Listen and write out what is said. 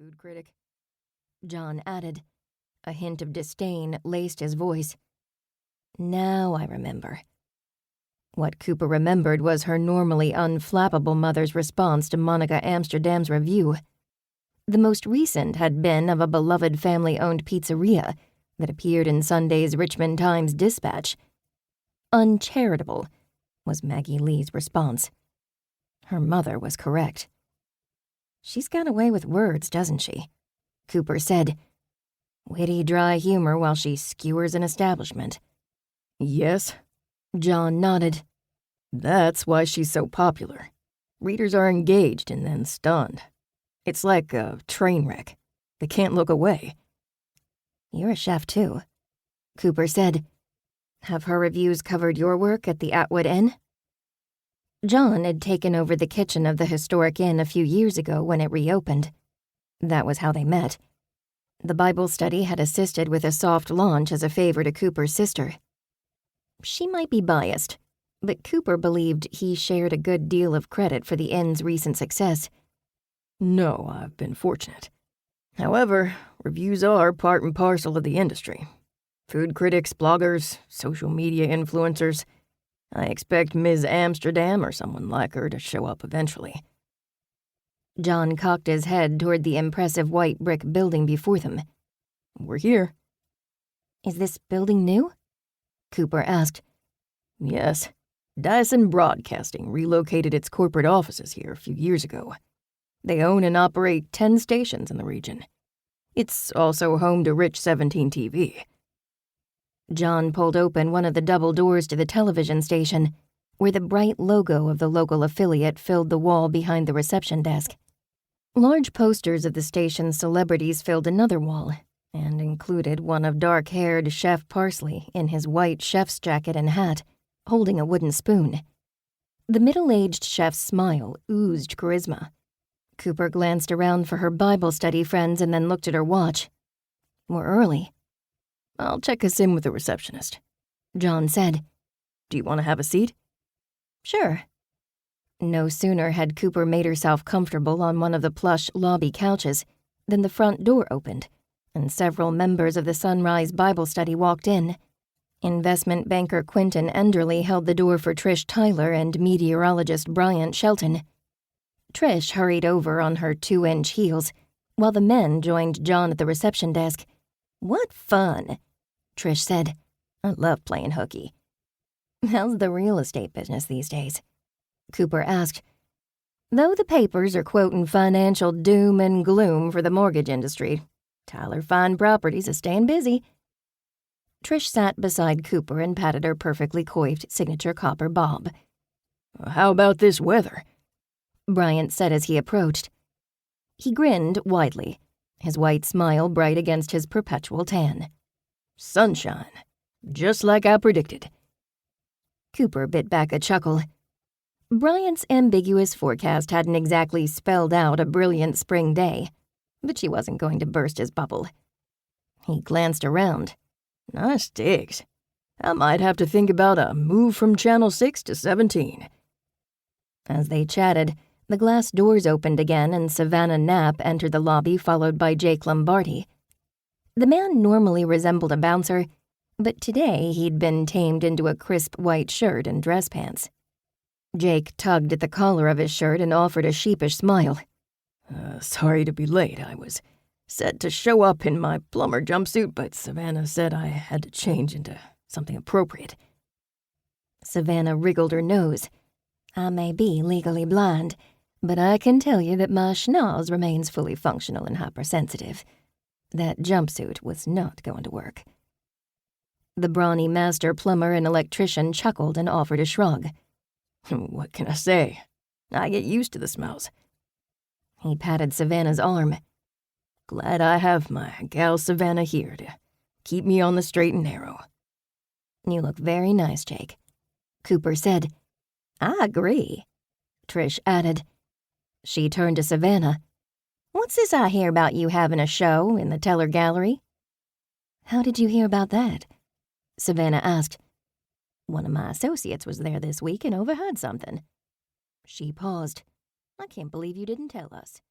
food critic," John added. A hint of disdain laced his voice. "Now I remember." What Cooper remembered was her normally unflappable mother's response to Monica Amsterdam's review. The most recent had been of a beloved family-owned pizzeria that appeared in Sunday's Richmond Times-Dispatch. "Uncharitable," was Maggie Lee's response. Her mother was correct. "She's got a way with words, doesn't she?" Cooper said. "Witty, dry humor while she skewers an establishment." "Yes," John nodded. "That's why she's so popular. Readers are engaged and then stunned. It's like a train wreck. They can't look away." "You're a chef, too," Cooper said. "Have her reviews covered your work at the Atwood Inn?" John had taken over the kitchen of the historic inn a few years ago when it reopened. That was how they met. The Bible study had assisted with a soft launch as a favor to Cooper's sister. She might be biased, but Cooper believed he shared a good deal of credit for the inn's recent success. "No, I've been fortunate. However, reviews are part and parcel of the industry. Food critics, bloggers, social media influencers. I expect Ms. Amsterdam or someone like her to show up eventually." John cocked his head toward the impressive white brick building before them. "We're here." "Is this building new?" Cooper asked. "Yes. Dyson Broadcasting relocated its corporate offices here a few years ago. They own and operate 10 stations in the region. It's also home to Rich 17 TV. John pulled open one of the double doors to the television station, where the bright logo of the local affiliate filled the wall behind the reception desk. Large posters of the station's celebrities filled another wall, and included one of dark-haired Chef Parsley in his white chef's jacket and hat, holding a wooden spoon. The middle-aged chef's smile oozed charisma. Cooper glanced around for her Bible study friends and then looked at her watch. "We're early." "I'll check us in with the receptionist," John said. "Do you want to have a seat?" "Sure." No sooner had Cooper made herself comfortable on one of the plush lobby couches than the front door opened, and several members of the Sunrise Bible Study walked in. Investment banker Quentin Enderley held the door for Trish Tyler and meteorologist Bryant Shelton. Trish hurried over on her 2-inch heels, while the men joined John at the reception desk. "What fun," Trish said. "I love playing hooky." "How's the real estate business these days?" Cooper asked. "Though the papers are quoting financial doom and gloom for the mortgage industry, Tyler Fine Properties is staying busy." Trish sat beside Cooper and patted her perfectly coiffed signature copper bob. "How about this weather?" Bryant said as he approached. He grinned widely, his white smile bright against his perpetual tan. "Sunshine, just like I predicted." Cooper bit back a chuckle. Bryant's ambiguous forecast hadn't exactly spelled out a brilliant spring day, but she wasn't going to burst his bubble. He glanced around. "Nice digs. I might have to think about a move from Channel 6 to 17. As they chatted, the glass doors opened again and Savannah Knapp entered the lobby, followed by Jake Lombardi. The man normally resembled a bouncer, but today he'd been tamed into a crisp white shirt and dress pants. Jake tugged at the collar of his shirt and offered a sheepish smile. Sorry to be late. I was set to show up in my plumber jumpsuit, but Savannah said I had to change into something appropriate." Savannah wriggled her nose. "I may be legally blind, but I can tell you that my schnoz remains fully functional and hypersensitive. That jumpsuit was not going to work." The brawny master plumber and electrician chuckled and offered a shrug. "What can I say? I get used to the smells." He patted Savannah's arm. "Glad I have my gal Savannah here to keep me on the straight and narrow." "You look very nice, Jake," Cooper said. "I agree," Trish added. She turned to Savannah. "What's this I hear about you having a show in the Teller Gallery?" "How did you hear about that?" Savannah asked. "One of my associates was there this week and overheard something." She paused. "I can't believe you didn't tell us."